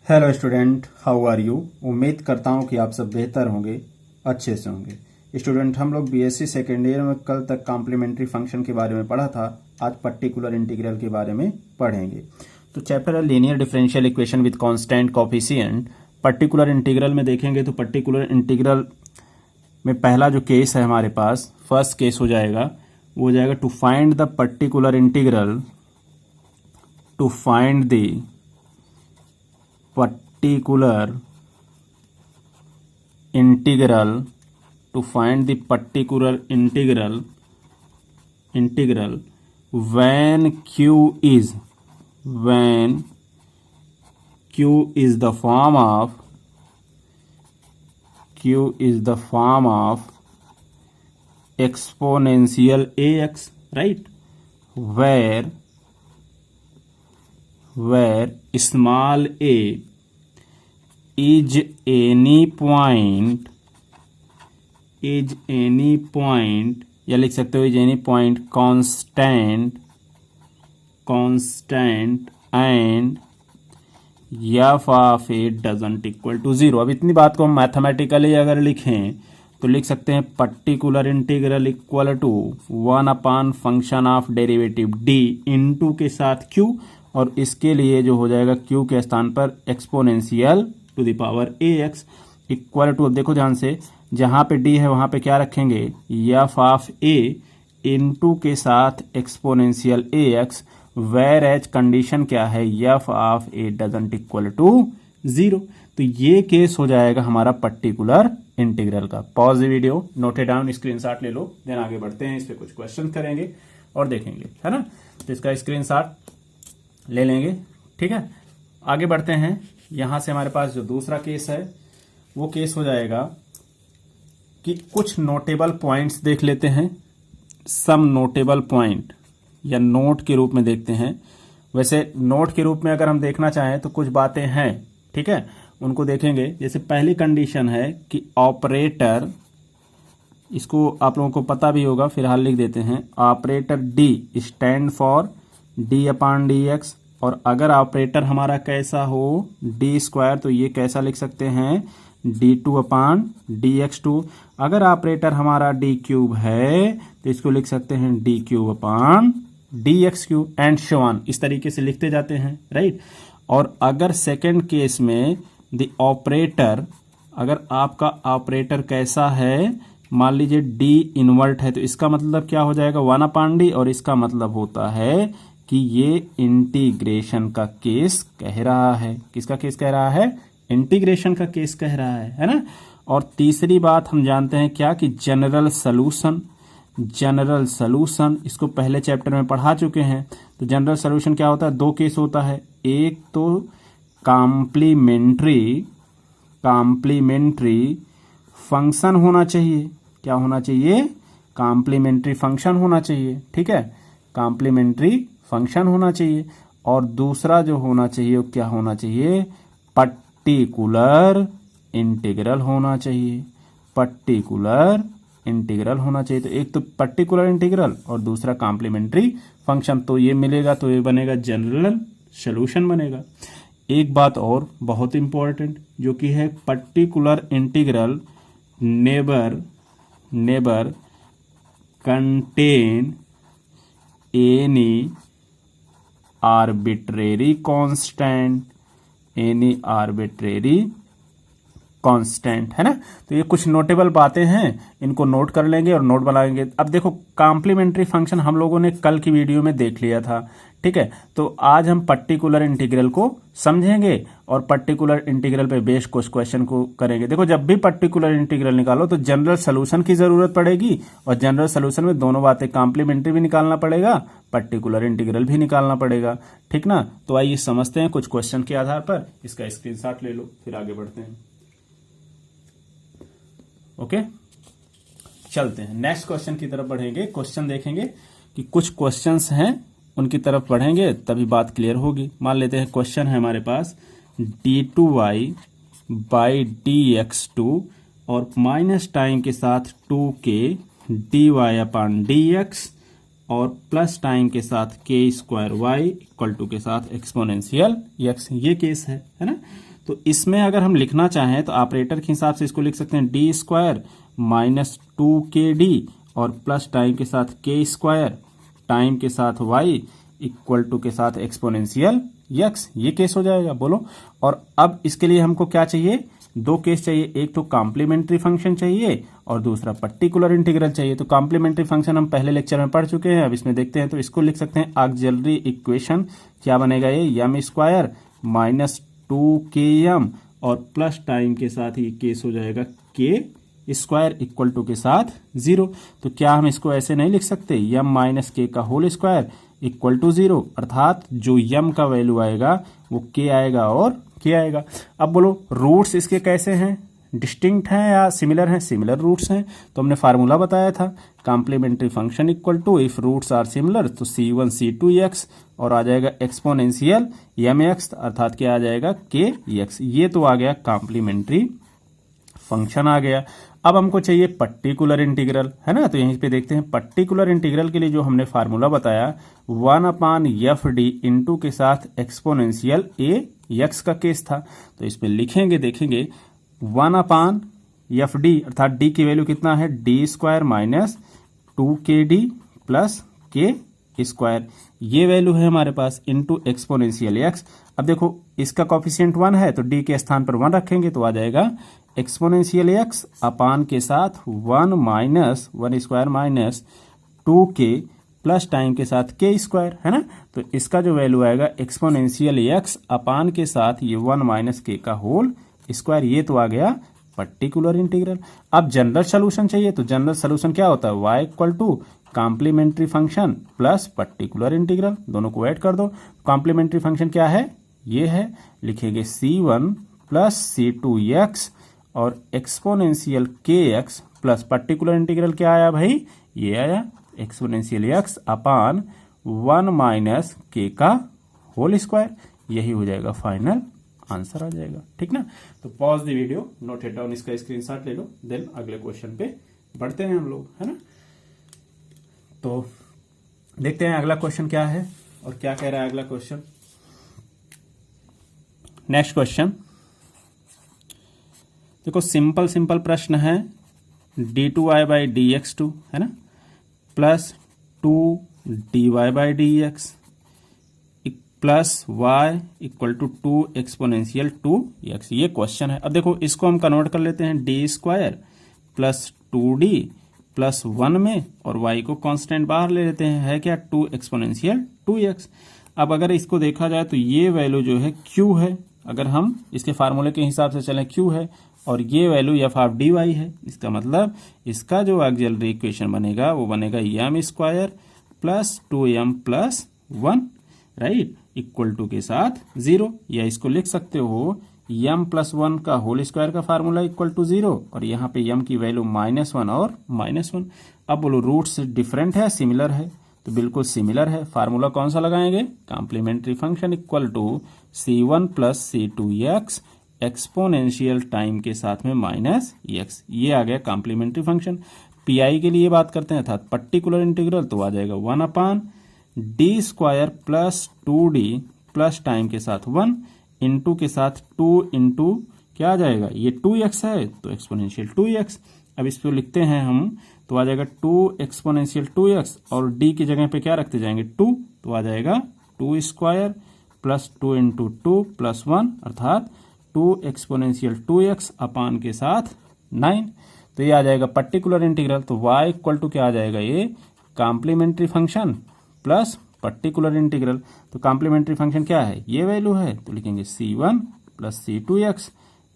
Hello student, how are you. उम्मीद करता हूँ कि आप सब बेहतर होंगे, अच्छे से होंगे। स्टूडेंट, हम लोग बीएससी सेकेंड ईयर में कल तक कॉम्प्लीमेंट्री फंक्शन के बारे में पढ़ा था। आज पर्टिकुलर इंटीग्रल के बारे में पढ़ेंगे। तो चैप्टर है linear differential equation with constant coefficient. Particular integral में देखेंगे तो पर्टिकुलर इंटीग्रल में पहला जो केस है हमारे पास, फर्स्ट केस हो जाएगा, वो हो जाएगा to find the particular integral, to find the particular integral, to find the particular integral when q is the form of exponential ax, right, where small a is any point, या लिख सकते हो is any point constant and F of A doesn't equal to 0। अब इतनी बात को हम mathematically अगर लिखें तो लिख सकते हैं particular integral equal to 1 function of derivative D into के साथ क्यू, और इसके लिए जो हो जाएगा क्यू के स्थान पर exponential to the power A X equal to, अब देखो ध्यान से, जहां पे डी है वहां पे क्या रखेंगे, एफ ऑफ ए इनटू के साथ exponential A X, whereas condition क्या है, F of A doesn't equal to 0। तो ये केस हो जाएगा हमारा पर्टिकुलर इंटीग्रल का। Pause the video, note it down, screenshot ले लो, देन आगे बढ़ते हैं। इस पे कुछ क्वेश्चन करेंगे और देखेंगे, है ना। तो इसका स्क्रीनशॉट ले लेंगे, ठीक है। आगे बढ़ते हैं। यहां से हमारे पास जो दूसरा केस है वो केस हो जाएगा कि कुछ नोटेबल पॉइंट्स देख लेते हैं। सम नोटेबल पॉइंट या नोट के रूप में देखते हैं। वैसे नोट के रूप में अगर हम देखना चाहें तो कुछ बातें हैं, ठीक है, उनको देखेंगे। जैसे पहली कंडीशन है कि ऑपरेटर, इसको आप लोगों को पता भी होगा, फिलहाल लिख देते हैं, operator D stand for D upon D x, और अगर ऑपरेटर हमारा कैसा हो डी स्क्वायर तो ये कैसा लिख सकते हैं, D two upon D X two. अगर ऑपरेटर हमारा डी क्यूब है तो इसको लिख सकते हैं D cube upon D X cube, and so on, इस तरीके से लिखते जाते हैं, राइट। और अगर सेकेंड केस में द ऑपरेटर, अगर आपका ऑपरेटर कैसा है, मान लीजिए डी इनवर्ट है, तो इसका मतलब क्या हो जाएगा, 1 अपॉन डी, और इसका मतलब होता है कि ये इंटीग्रेशन का केस कह रहा है। किसका केस कह रहा है, इंटीग्रेशन का केस कह रहा है ना। और तीसरी बात हम जानते हैं क्या, कि जनरल सॉल्यूशन, इसको पहले चैप्टर में पढ़ा चुके हैं। तो जनरल सॉल्यूशन क्या होता है, दो केस होता है, एक तो कॉम्प्लीमेंट्री फंक्शन होना चाहिए, क्या होना चाहिए, कॉम्प्लीमेंट्री फंक्शन होना चाहिए, ठीक है, कॉम्प्लीमेंट्री फंक्शन होना चाहिए। और दूसरा जो होना चाहिए वो क्या होना चाहिए, पर्टिकुलर इंटीग्रल होना चाहिए, तो एक तो पर्टिकुलर इंटीग्रल और दूसरा कॉम्प्लीमेंट्री फंक्शन, तो ये मिलेगा तो ये बनेगा जनरल सॉल्यूशन बनेगा। एक बात और बहुत इंपॉर्टेंट जो कि है, particular integral neighbour contain any arbitrary constant, है ना। तो ये कुछ नोटेबल बातें हैं, इनको नोट कर लेंगे और नोट बनाएंगे। अब देखो, कॉम्प्लीमेंट्री फंक्शन हम लोगों ने कल की वीडियो में देख लिया था, ठीक है। तो आज हम पर्टिकुलर इंटीग्रल को समझेंगे और पर्टिकुलर इंटीग्रल पे बेस्ड कुछ क्वेश्चन को करेंगे। देखो, जब भी पर्टिकुलर इंटीग्रल निकालो तो जनरल सॉल्यूशन की जरूरत पड़ेगी, और जनरल सॉल्यूशन में दोनों बातें, कॉम्प्लीमेंट्री भी निकालना पड़ेगा, पर्टिकुलर इंटीग्रल भी निकालना पड़ेगा, ठीक ना। तो आइए समझते हैं कुछ क्वेश्चन के आधार पर। इसका स्क्रीनशॉट ले लो, फिर आगे बढ़ते हैं। ओके, चलते हैं नेक्स्ट क्वेश्चन की तरफ बढ़ेंगे। क्वेश्चन देखेंगे कि कुछ क्वेश्चंस हैं, उनकी तरफ बढ़ेंगे तभी बात क्लियर होगी। मान लेते हैं क्वेश्चन है हमारे पास d2y बाई dx2 और माइनस टाइम के साथ 2k dy अपॉन dx और प्लस टाइम के साथ k square y equal to के साथ एक्सपोनेंशियल x, ये केस है ना। तो इसमें अगर हम लिखना चाहें तो ऑपरेटर के हिसाब से इसको लिख सकते हैं डी स्क्वायर माइनस 2kd और प्लस टाइम के साथ k स्क्वायर टाइम के साथ y इक्वल टू के साथ एक्सपोनेंशियल x, ये केस हो जाएगा। बोलो, और अब इसके लिए हमको क्या चाहिए, दो केस चाहिए, एक तो कॉम्प्लीमेंट्री फंक्शन चाहिए और दूसरा पर्टिकुलर इंटीग्रल चाहिए। तो कॉम्प्लीमेंट्री फंक्शन हम पहले लेक्चर में पढ़ चुके हैं, अब इसमें देखते हैं। तो इसको लिख सकते हैं ऑक्सिलरी इक्वेशन, क्या बनेगा ये, एम स्क्वायर माइनस 2km और प्लस टाइम के साथ ये केस हो जाएगा के स्क्वायर इक्वल टू के साथ 0। तो क्या हम इसको ऐसे नहीं लिख सकते, यम माइनस के का होल स्क्वायर इक्वल टू 0, अर्थात जो यम का वैल्यू आएगा वो के आएगा और के आएगा। अब बोलो रूट्स इसके कैसे हैं, डिस्टिंक्ट हैं या सिमिलर हैं, सिमिलर रूट्स हैं। तो हमने फार्मूला बताया था complementary function equal to if roots are similar तो c1 c2x और आ जाएगा एक्सपोनेंशियल mx, अर्थात क्या आ जाएगा के x। ये तो आ गया कॉम्प्लीमेंट्री फंक्शन आ गया। अब हमको चाहिए पर्टिकुलर इंटीग्रल, है ना। तो यहीं पे देखते हैं पर्टिकुलर इंटीग्रल के लिए जो हमने फार्मूला बताया 1/fd इंटू के साथ एक्सपोनेंशियल ax का केस था। तो इसमें लिखेंगे, देखेंगे 1/fd अर्थात d की वैल्यू कितना है, D square minus 2kd plus के स्क्वायर, ये वैल्यू है हमारे पास, इंटू एक्सपोनेंशियल x। अब देखो इसका कॉफिशिएंट 1 है तो d के स्थान पर 1 रखेंगे तो आ जाएगा एक्सपोनेंशियल x अपान के साथ 1 square minus 2k plus time के साथ k स्क्वायर, है ना। तो इसका जो वैल्यू आएगा एक्सपोनेंशियल x अपान के साथ ये 1 माइनस k का होल स्क्वायर, ये तो आ गया पर्टिकुलर इंटीग्रल। अब जनरल सोल्यूशन चाहिए, तो जनरल सोल्यूशन क्या होता है, y equal to complementary function plus particular integral, दोनों को ऐड कर दो। कॉम्प्लीमेंट्री फंक्शन क्या है, ये है, लिखेंगे c1 प्लस c2x और exponential kx plus particular integral क्या आया भाई, ये आया एक्सपोनेंशियल x अपान 1 माइनस k का होल स्क्वायर, यही हो जाएगा फाइनल आंसर आ जाएगा, ठीक ना। तो pause the video, note it down, इसका स्क्रीनशॉट ले लो, देन अगले क्वेश्चन पे बढ़ते हैं हम लोग, है ना। तो देखते हैं अगला क्वेश्चन क्या है और क्या कह रहा है अगला क्वेश्चन। नेक्स्ट क्वेश्चन देखो, सिंपल प्रश्न है, d2y/dx2 है ना plus 2dy/dx plus y equal to 2 exponential 2x, ये क्वेश्चन है। अब देखो इसको हम कन्वर्ट कर लेते हैं D square plus 2d plus 1 में और y को कांस्टेंट बाहर ले लेते हैं, है क्या 2 एक्सपोनेंशियल 2x। अब अगर इसको देखा जाए तो ये वैल्यू जो है q है, अगर हम इसके फार्मूले के हिसाब से चलें q है, और ये वैल्यू f(dy) है। इसका मतलब इसका जो ऑक्सिलरी इक्वेशन बनेगा वो बनेगा m square plus 2m plus 1 right equal to के साथ 0, या इसको लिख सकते हो m प्लस 1 का होल स्क्वायर का फार्मूला इक्वल टू 0 और यहाँ पे m की वैल्यू -1 और -1। अब बोलो रूट्स डिफरेंट है सिमिलर है, तो बिल्कुल सिमिलर है। फार्मूला कौन सा लगाएंगे, complementary function equal to c1 plus c2x exponential time के साथ में माइनस x, ये आ गया कॉम्प्लीमेंट्री फंक्शन। पीआई के लिए बात करते हैं अर्थात पर्टिकुलर इंटीग्रल, तो आ जाएगा 1/d square plus 2d plus time के साथ 1 इंटू के साथ 2 इंटू क्या आ जाएगा, ये 2x है तो एक्सपोनेंशियल 2x। अब इसको लिखते हैं हम तो आ जाएगा 2 एक्सपोनेंशियल 2x और d की जगह पे क्या रखते जाएंगे 2, तो आ जाएगा 2 स्क्वायर प्लस 2 इंटू 2 प्लस 1 अर्थात 2 एक्सपोनेंशियल 2x अपान के साथ 9। तो ये आ जाएगा पर्टिकुलर इंटीग्रल, तो y इक्वल टू क्या आ जाएगा, ये complementary function plus particular integral. तो कॉम्प्लीमेंट्री फंक्शन क्या है, ये वैल्यू है, तो लिखेंगे c1 plus c2x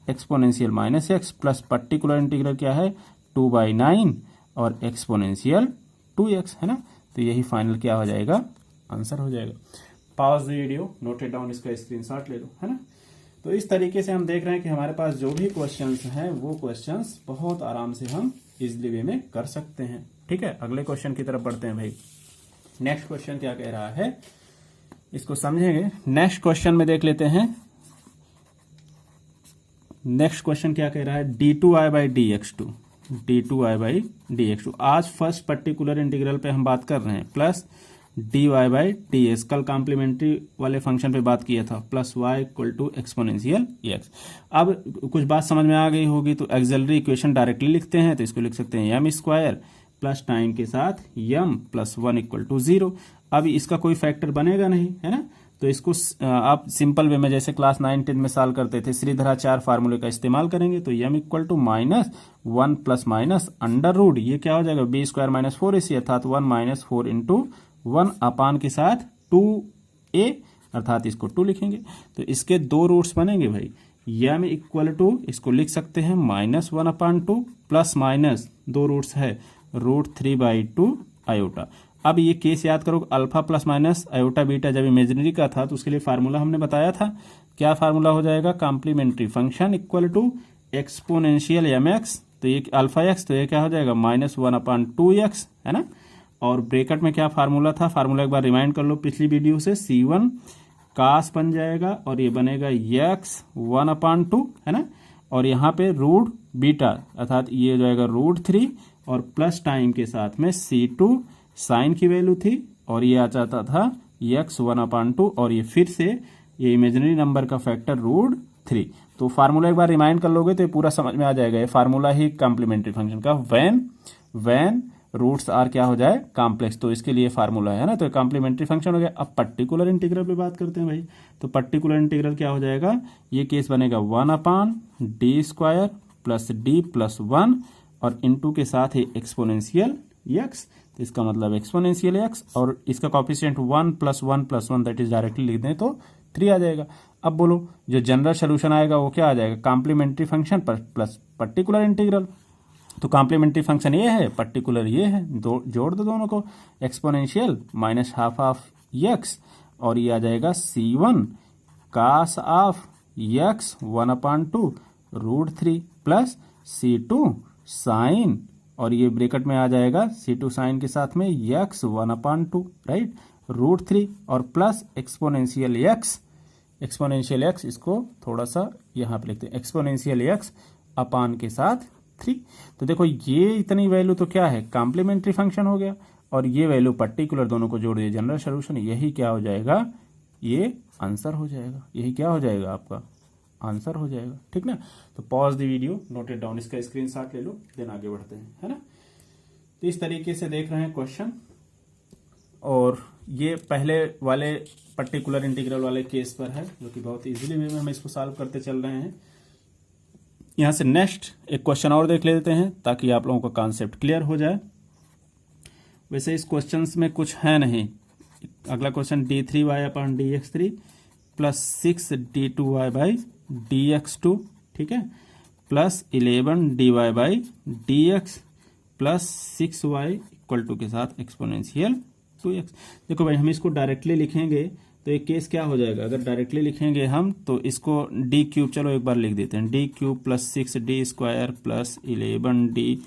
exponential minus x plus particular integral क्या है 2/9 और एक्सपोनेंशियल 2x, है ना। तो यही फाइनल क्या हो जाएगा, आंसर हो जाएगा। Pause the video, note it down, इसका स्क्रीनशॉट ले लो, है ना। तो इस तरीके से हम देख रहे हैं कि हमारे पास जो भी क्वेश्चंस हैं वो क्वेश्चंस बहुत आराम से हम इजली वे में कर सकते हैं, ठीक है। अगले क्वेश्चन की तरफ बढ़ते हैं भाई। नेक्स्ट क्वेश्चन क्या कह रहा है, इसको समझेंगे। नेक्स्ट क्वेश्चन में देख लेते हैं, नेक्स्ट क्वेश्चन क्या कह रहा है, d2y/dx2 d2y/dx2। आज फर्स्ट पर्टिकुलर इंटीग्रल पे हम बात कर रहे हैं, plus dy by D X, कल कॉम्प्लीमेंट्री वाले फंक्शन पे बात किया था, plus Y equal to exponential X. अब कुछ बात समझ में आ गई होगी, तो एक्सिलरी इक्वेशन डायरेक्टली लिखते हैं, तो इसको लिख सकते हैं एम स्क्वायर प्लस टाइम के साथ एम प्लस 1 इक्वल टू 0। अब इसका कोई फैक्टर बनेगा नहीं, है ना, तो इसको आप सिंपल वे में जैसे क्लास 9-10 में सॉल्व करते थे, श्रीधराचार्य फार्मूले का इस्तेमाल करेंगे। तो M equal to minus 1 plus minus under root, ये क्या हो जाएगा, बी स्क्वायर माइनस 4ac, अर्थात 1 माइनस 4 इंटू 1 अपान के साथ 2a, अर्थात इसको 2 लिखेंगे। तो इसके दो रूट्स बनेंगे भाई, एम इक्वल टू इसको लिख सकते हैं माइनस 1 अपान 2 प्लस माइनस दो रूट्स है √3/2 आयोटा। अब ये केस याद करो, alpha plus minus iota beta जब इमेजिनरी का था तो उसके लिए फार्मूला हमने बताया था, क्या फार्मूला हो जाएगा, complementary function equal to exponential M X, तो ये अल्फा एक्स, तो ये क्या हो जाएगा -1/2x, है ना। और ब्रैकेट में क्या फार्मूला था, फार्मूला एक बार रिमाइंड कर लो पिछली वीडियो से, C1 कास बन जाएगा और ये बनेगा x 1/2, है ना, और यहाँ पे रूट बीटा अर्थात ये हो जाएगा √3 और प्लस टाइम के साथ में C2 साइन की वैल्यू थी और ये आ जाता था x 1/2 और ये फिर से ये इमेजिनरी नंबर का फैक्टर √3। तो फार्मूला एक बार रिमाइंड कर लोगे तो ये पूरा समझ में आ जाएगा, ये फार्मूला ही कॉम्प्लीमेंट्री फंक्शन का, व्हेन रूट्स आर क्या हो जाए कॉम्प्लेक्स, तो इसके लिए फार्मूला है ना, तो कॉम्प्लीमेंट्री फंक्शन हो गया। अब पर्टिकुलर इंटीग्रल पे बात करते हैं भाई, तो पर्टिकुलर इंटीग्रल क्या हो जाएगा, ये केस बनेगा 1/d² प्लस d प्लस 1 और इनटू के साथ ही एक्सपोनेंशियल x, तो इसका मतलब एक्सपोनेंशियल x और इसका कॉफिशिएंट 1 + 1 + 1 दैट इज डायरेक्टली लिख दें तो 3 आ जाएगा। अब बोलो जो जनरल सोल्यूशन आएगा वो क्या आ जाएगा, कॉम्प्लीमेंट्री फंक्शन पर प्लस पर्टिकुलर इंटीग्रल। तो कॉम्प्लीमेंट्री फंक्शन ये है, पर्टिकुलर ये है, जोड़ दो दोनों को, एक्सपोनेंशियल -12 ऑफ x और ये आ जाएगा C1 cos of x 1/2 √3 plus C2 sine और ये ब्रैकेट में आ जाएगा C2 साइन के साथ में x 1/2 राइट √3 और प्लस एक्सपोनेंशियल x, इसको थोड़ा सा यहाँ पे लिखते हैं, एक्सपोनेंशियल x अपान के साथ 3। तो देखो ये इतनी वैल्यू तो क्या है, कॉम्प्लीमेंट्री फंक्शन हो गया और ये वैल्यू पर्टिकुलर, दोनों को जोड़ दिए जनरल सोल्यूशन, यही क्या हो जाएगा, ये आंसर हो जाएगा, यही क्या हो जाएगा आपका आंसर हो जाएगा, ठीक ना। तो pause the video, note it down, इसका स्क्रीनशॉट ले लो, देन आगे बढ़ते हैं, है ना। तो इस तरीके से देख रहे हैं क्वेश्चन और ये पहले वाले पर्टिकुलर इंटीग्रल वाले केस पर है जो कि बहुत इजीली वे में हम इसको सॉल्व करते चल रहे हैं। यहां से नेक्स्ट एक क्वेश्चन और देख लेते हैं ताकि आप लोगों का कॉन्सेप्ट क्लियर हो जाए। वैसे इस क्वेश्चन में कुछ है नहीं, अगला क्वेश्चन d3y/dx3 प्लस 6d2y/dx2, ठीक है, plus 11dy/dx plus 6y equal to के साथ एक्सपोनेंशियल 2x। देखो भाई हम इसको डायरेक्टली लिखेंगे तो एक केस क्या हो जाएगा, अगर डायरेक्टली लिखेंगे हम तो इसको d³ चलो एक बार लिख देते हैं, d³ plus 6d² plus 11d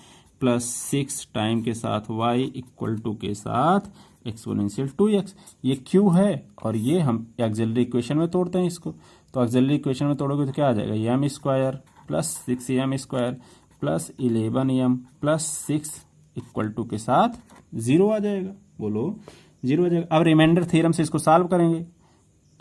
plus 6 time के साथ y इक्वल टू के साथ एक्सपोनेंशियल 2x। ये q है और ये हम ऑक्सिलरी इक्वेशन में तोड़ते हैं इसको, तो ऑक्सिलरी इक्वेशन में तोड़ोगे तो क्या आ जाएगा, m² plus 6m² plus 11m plus 6 equal to के साथ 0 आ जाएगा, बोलो 0 आ जाएगा। अब रिमाइंडर थ्योरम से इसको सॉल्व करेंगे,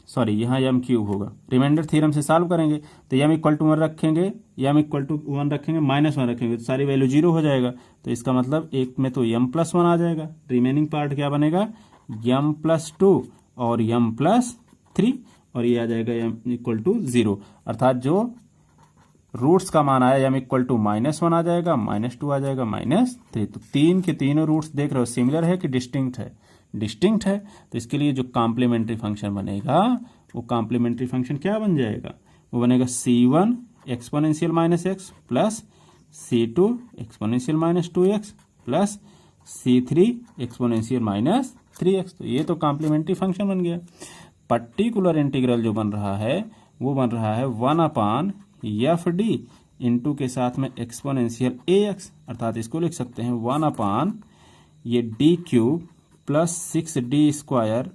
सॉरी यहाँ m³ होगा, रिमाइंडर थ्योरम से सॉल्व करेंगे तो m इक्वल टू 1 रखेंगे, m इक्वल टू 1 रखेंगे, -1 रखेंगे तो सारी वैल्यू 0 हो जाएगा। तो इसका मतलब एक में तो m + 1 आ जाएगा, रिमेनिंग पार्ट क्या बनेगा, m + 2 और m + 3 और ये आ जाएगा m इक्वल टू 0, अर्थात जो रूट्स का मान आया m इक्वल टू -1 आ जाएगा, -2 आ जाएगा, -3। तो तीन के तीनों रूट्स देख रहे हो सिमिलर है कि डिस्टिंक्ट है, डिस्टिंक्ट है। तो इसके लिए जो कॉम्प्लीमेंट्री फंक्शन बनेगा वो कॉम्प्लीमेंट्री फंक्शन क्या बन जाएगा, वो बनेगा C1 exponential -x plus C2 exponential -2x plus C3 exponential -3x। तो ये तो कॉम्प्लीमेंट्री फंक्शन बन गया। पर्टिकुलर इंटीग्रल जो बन रहा है वो बन रहा है 1/fd इंटू के साथ में एक्सपोनेंशियल ax, अर्थात इसको लिख सकते हैं 1/ ये d³ plus 6d²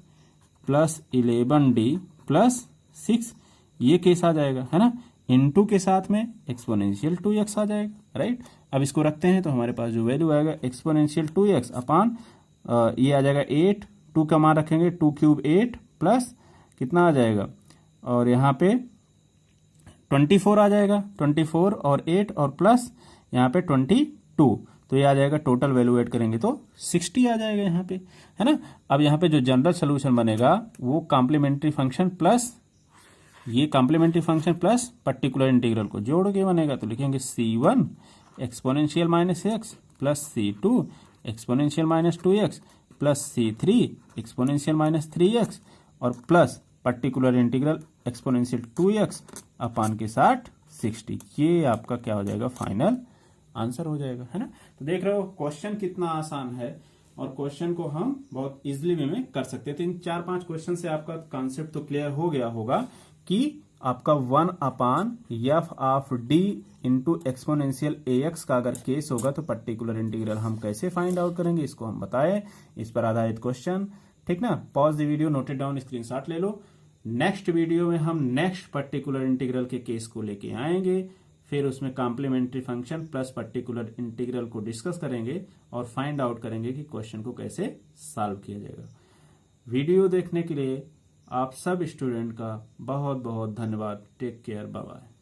plus 11d plus 6, ये केस आ जाएगा, है ना, इनटू के साथ में एक्सपोनेंशियल 2x आ जाएगा, राइट। अब इसको रखते हैं तो हमारे पास जो वैल्यू आएगा एक्सपोनेंशियल 2x अपान ये आ जाएगा 8 2 का मान रखेंगे, 2 क्यूब 8 प्लस कितना आ जाएगा, और यहाँ पे 24 आ जाएगा, 24 और 8 और प्लस यहाँ पे 22, तो ये आ जाएगा, टोटल वैल्यू ऐड करेंगे तो 60 आ जाएगा यहाँ पे, है ना। अब यहाँ पे जो जनरल सोल्यूशन बनेगा वो कॉम्प्लीमेंट्री फंक्शन प्लस ये complementary function plus particular integral को जोड़ के बनेगा, तो लिखेंगे c1 exponential minus X plus c2 exponential minus 2x plus c3 exponential minus 3x और plus particular integral exponential 2x upon के साथ 60। ये आपका क्या हो जाएगा, फाइनल आंसर हो जाएगा, है ना। तो देख रहे हो क्वेश्चन कितना आसान है और क्वेश्चन को हम बहुत इजीली वे में कर सकते हैं। तो इन 4-5 क्वेश्चन से आपका कॉन्सेप्ट तो क्लियर हो गया होगा कि आपका 1 upon F of D into exponential ax का अगर केस होगा तो पर्टिकुलर इंटीग्रल हम कैसे फाइंड आउट करेंगे, इसको हम बताए, इस पर आधारित क्वेश्चन, ठीक ना। Pause the video, noted down, screenshot ले लो। नेक्स्ट वीडियो में हम नेक्स्ट पर्टिकुलर इंटीग्रल के केस को लेके आएंगे, फिर उसमें complementary function plus particular integral को डिस्कस करेंगे और फाइंड आउट करेंगे कि क्वेश्चन को कैसे सॉल्व किया जाएगा। वीडियो देखने के लिए आप सब स्टूडेंट का बहुत बहुत धन्यवाद। Take care, bye bye.